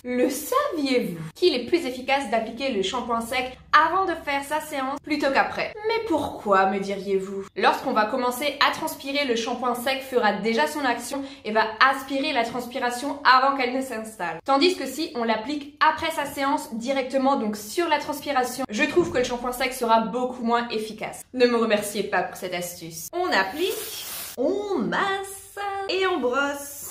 Le saviez-vous qu'il est plus efficace d'appliquer le shampoing sec avant de faire sa séance plutôt qu'après? Mais pourquoi, me diriez-vous? Lorsqu'on va commencer à transpirer, le shampoing sec fera déjà son action et va aspirer la transpiration avant qu'elle ne s'installe. Tandis que si on l'applique après sa séance directement, donc sur la transpiration, je trouve que le shampoing sec sera beaucoup moins efficace. Ne me remerciez pas pour cette astuce. On applique, on masse et on brosse.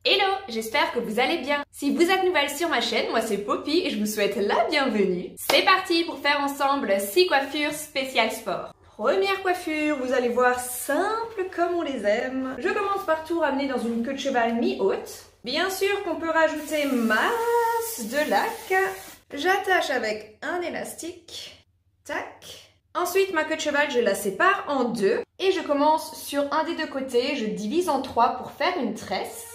Hello, j'espère que vous allez bien. Si vous êtes nouvelle sur ma chaîne, moi c'est Poppy et je vous souhaite la bienvenue. C'est parti pour faire ensemble 6 coiffures spéciales sport. Première coiffure, vous allez voir, simple comme on les aime. Je commence par tout ramener dans une queue de cheval mi-haute. Bien sûr qu'on peut rajouter masse de lac. J'attache avec un élastique. Tac. Ensuite, ma queue de cheval, je la sépare en deux. Et je commence sur un des deux côtés. Je divise en 3 pour faire une tresse.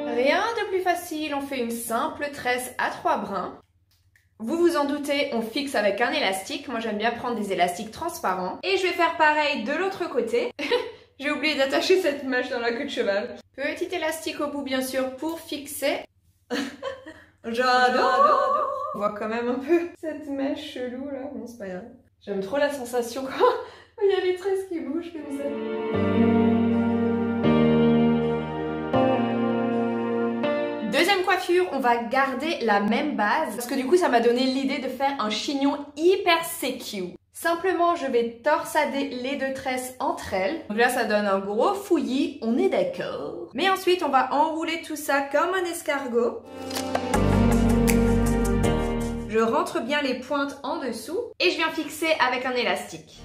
Rien de plus facile, on fait une simple tresse à 3 brins. Vous vous en doutez, on fixe avec un élastique. Moi j'aime bien prendre des élastiques transparents. Et je vais faire pareil de l'autre côté. J'ai oublié d'attacher cette mèche dans la queue de cheval. Petit élastique au bout bien sûr pour fixer. J'adore. On voit quand même un peu cette mèche chelou là. Bon, c'est pas grave. J'aime trop la sensation quand il y a les tresses qui bougent comme ça. Deuxième coiffure, on va garder la même base parce que du coup ça m'a donné l'idée de faire un chignon hyper sécu. Simplement je vais torsader les deux tresses entre elles. Donc là ça donne un gros fouillis, on est d'accord. Mais ensuite on va enrouler tout ça comme un escargot. Je rentre bien les pointes en dessous et je viens fixer avec un élastique.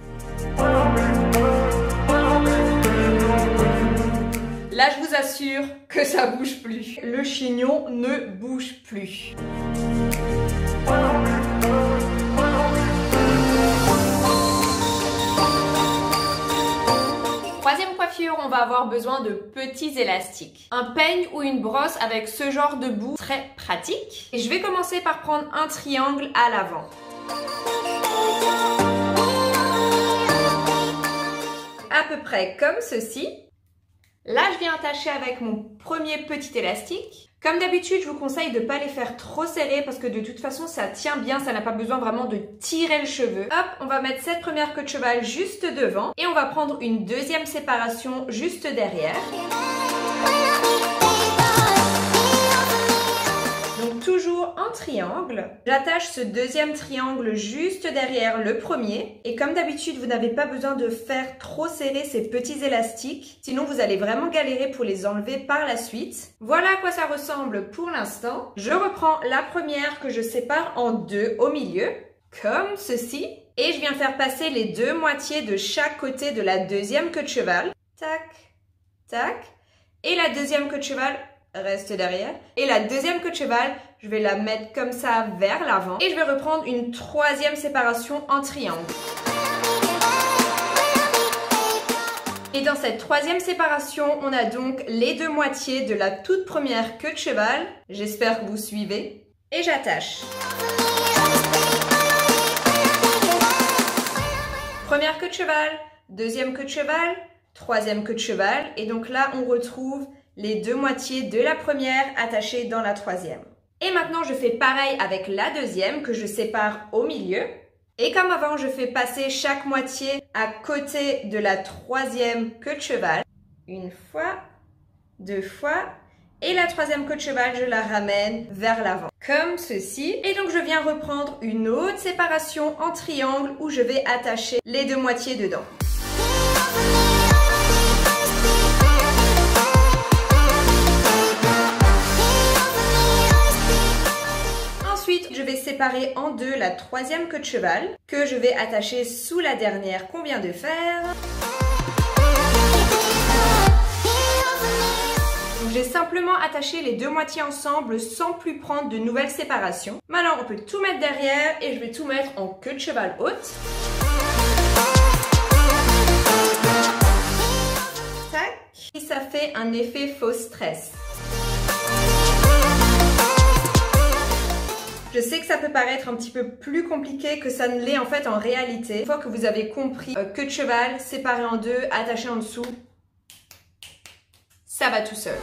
Là, je vous assure que ça bouge plus. Le chignon ne bouge plus. Troisième coiffure, on va avoir besoin de petits élastiques. Un peigne ou une brosse avec ce genre de bout, très pratique. Et je vais commencer par prendre un triangle à l'avant. À peu près comme ceci. Là, je viens attacher avec mon premier petit élastique. Comme d'habitude, je vous conseille de ne pas les faire trop serrés parce que de toute façon, ça tient bien, ça n'a pas besoin vraiment de tirer le cheveu. Hop, on va mettre cette première queue de cheval juste devant et on va prendre une deuxième séparation juste derrière. Donc toujours un triangle. J'attache ce deuxième triangle juste derrière le premier. Et comme d'habitude, vous n'avez pas besoin de faire trop serrer ces petits élastiques. Sinon, vous allez vraiment galérer pour les enlever par la suite. Voilà à quoi ça ressemble pour l'instant. Je reprends la première que je sépare en deux au milieu, comme ceci. Et je viens faire passer les deux moitiés de chaque côté de la deuxième queue de cheval. Tac, tac. Et la deuxième queue de cheval reste derrière. Et la deuxième queue de cheval, je vais la mettre comme ça vers l'avant. Et je vais reprendre une troisième séparation en triangle. Et dans cette troisième séparation, on a donc les deux moitiés de la toute première queue de cheval. J'espère que vous suivez. Et j'attache. Première queue de cheval, deuxième queue de cheval, troisième queue de cheval. Et donc là, on retrouve les deux moitiés de la première attachées dans la troisième. Et maintenant, je fais pareil avec la deuxième que je sépare au milieu. Et comme avant, je fais passer chaque moitié à côté de la troisième queue de cheval. Une fois, deux fois. Et la troisième queue de cheval, je la ramène vers l'avant. Comme ceci. Et donc, je viens reprendre une autre séparation en triangle où je vais attacher les deux moitiés dedans. Je vais séparer en deux la troisième queue de cheval que je vais attacher sous la dernière qu'on vient de faire. J'ai simplement attaché les deux moitiés ensemble sans plus prendre de nouvelles séparations. Maintenant, on peut tout mettre derrière et je vais tout mettre en queue de cheval haute. Tac. Et ça fait un effet fausse tresse. Je sais que ça peut paraître un petit peu plus compliqué que ça ne l'est en fait en réalité. Une fois que vous avez compris queue de cheval, séparée en deux, attachée en dessous, ça va tout seul.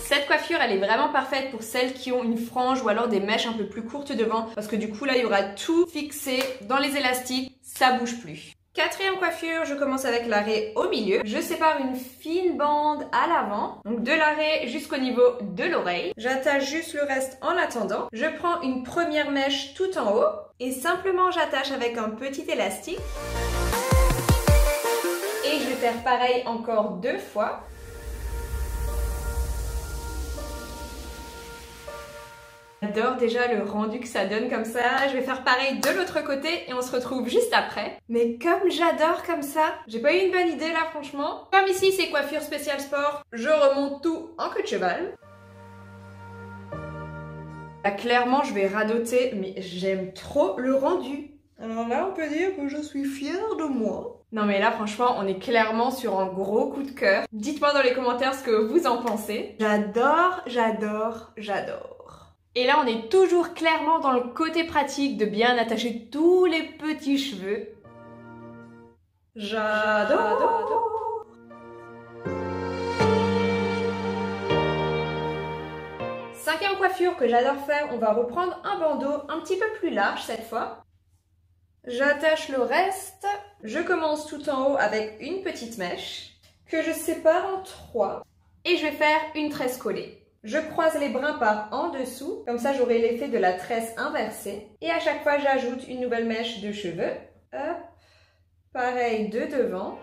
Cette coiffure, elle est vraiment parfaite pour celles qui ont une frange ou alors des mèches un peu plus courtes devant parce que du coup là, il y aura tout fixé dans les élastiques, ça bouge plus. Quatrième coiffure, je commence avec l'arrêt au milieu. Je sépare une fine bande à l'avant, donc de l'arrêt jusqu'au niveau de l'oreille. J'attache juste le reste en attendant. Je prends une première mèche tout en haut et simplement j'attache avec un petit élastique. Et je vais faire pareil encore 2 fois. J'adore déjà le rendu que ça donne comme ça. Je vais faire pareil de l'autre côté et on se retrouve juste après. Mais comme j'adore comme ça, j'ai pas eu une bonne idée là franchement. Comme ici c'est coiffure spéciale sport, je remonte tout en queue de cheval. Là clairement je vais radoter, mais j'aime trop le rendu. Alors là on peut dire que je suis fière de moi. Non mais là franchement on est clairement sur un gros coup de cœur. Dites-moi dans les commentaires ce que vous en pensez. J'adore, j'adore, j'adore. Et là, on est toujours clairement dans le côté pratique de bien attacher tous les petits cheveux. J'adore. Cinquième coiffure que j'adore faire, on va reprendre un bandeau un petit peu plus large cette fois. J'attache le reste. Je commence tout en haut avec une petite mèche que je sépare en 3 et je vais faire une tresse collée. Je croise les brins par en dessous, comme ça j'aurai l'effet de la tresse inversée. Et à chaque fois j'ajoute une nouvelle mèche de cheveux. Hop, pareil de devant.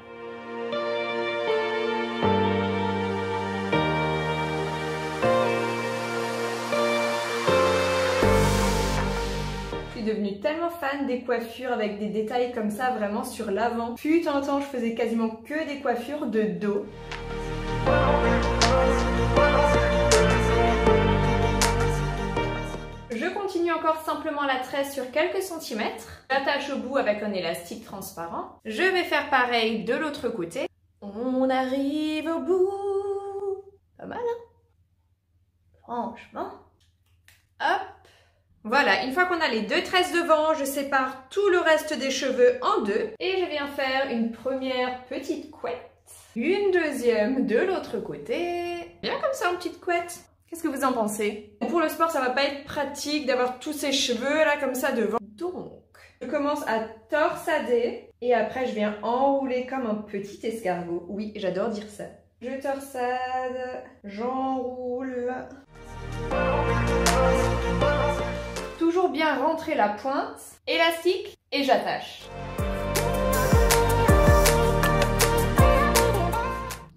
Je suis devenue tellement fan des coiffures avec des détails comme ça vraiment sur l'avant. Fut un temps je faisais quasiment que des coiffures de dos. Je continue encore simplement la tresse sur quelques centimètres. J'attache au bout avec un élastique transparent. Je vais faire pareil de l'autre côté. On arrive au bout. Pas mal, hein? Franchement. Hop. Voilà, une fois qu'on a les 2 tresses devant, je sépare tout le reste des cheveux en 2. Et je viens faire une première petite couette. Une deuxième de l'autre côté. Bien comme ça, une petite couette. Qu'est-ce que vous en pensez? Pour le sport, ça va pas être pratique d'avoir tous ces cheveux là comme ça devant. Donc, je commence à torsader et après je viens enrouler comme un petit escargot. Oui, j'adore dire ça. Je torsade, j'enroule. Toujours bien rentrer la pointe, élastique et j'attache.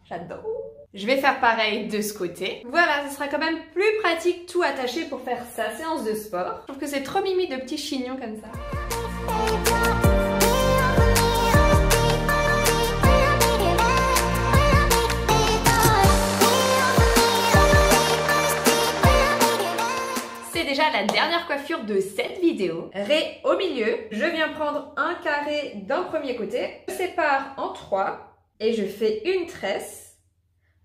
J'adore. Je vais faire pareil de ce côté. Voilà, ce sera quand même plus pratique tout attaché pour faire sa séance de sport. Je trouve que c'est trop mimi de petits chignons comme ça. C'est déjà la dernière coiffure de cette vidéo. Ré au milieu. Je viens prendre un carré d'un premier côté. Je sépare en 3 et je fais une tresse.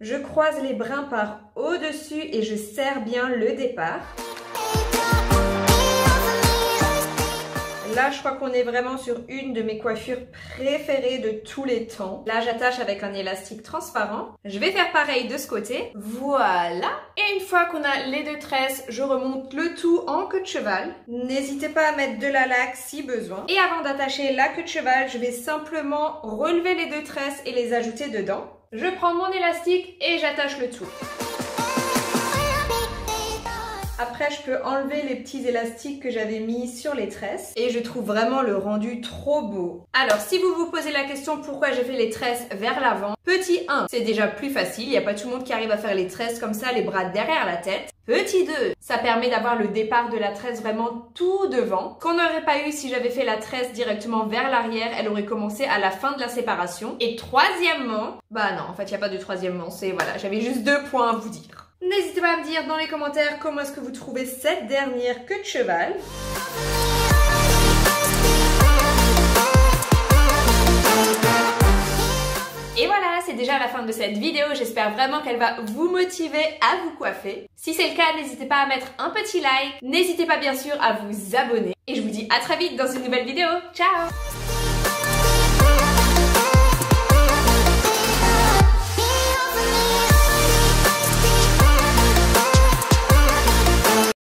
Je croise les brins par au-dessus et je serre bien le départ. Là, je crois qu'on est vraiment sur une de mes coiffures préférées de tous les temps. Là, j'attache avec un élastique transparent. Je vais faire pareil de ce côté. Voilà. Et une fois qu'on a les 2 tresses, je remonte le tout en queue de cheval. N'hésitez pas à mettre de la laque si besoin. Et avant d'attacher la queue de cheval, je vais simplement relever les 2 tresses et les ajouter dedans. Je prends mon élastique et j'attache le tout. Après, je peux enlever les petits élastiques que j'avais mis sur les tresses et je trouve vraiment le rendu trop beau. Alors, si vous vous posez la question pourquoi j'ai fait les tresses vers l'avant, petit 1, c'est déjà plus facile. Il n'y a pas tout le monde qui arrive à faire les tresses comme ça, les bras derrière la tête. Petit 2, ça permet d'avoir le départ de la tresse vraiment tout devant. Qu'on n'aurait pas eu si j'avais fait la tresse directement vers l'arrière, elle aurait commencé à la fin de la séparation. Et troisièmement, bah non, en fait, il n'y a pas de troisièmement, c'est voilà, j'avais juste 2 points à vous dire. N'hésitez pas à me dire dans les commentaires comment est-ce que vous trouvez cette dernière queue de cheval. Et voilà, c'est déjà la fin de cette vidéo. J'espère vraiment qu'elle va vous motiver à vous coiffer. Si c'est le cas, n'hésitez pas à mettre un petit like. N'hésitez pas bien sûr à vous abonner. Et je vous dis à très vite dans une nouvelle vidéo. Ciao!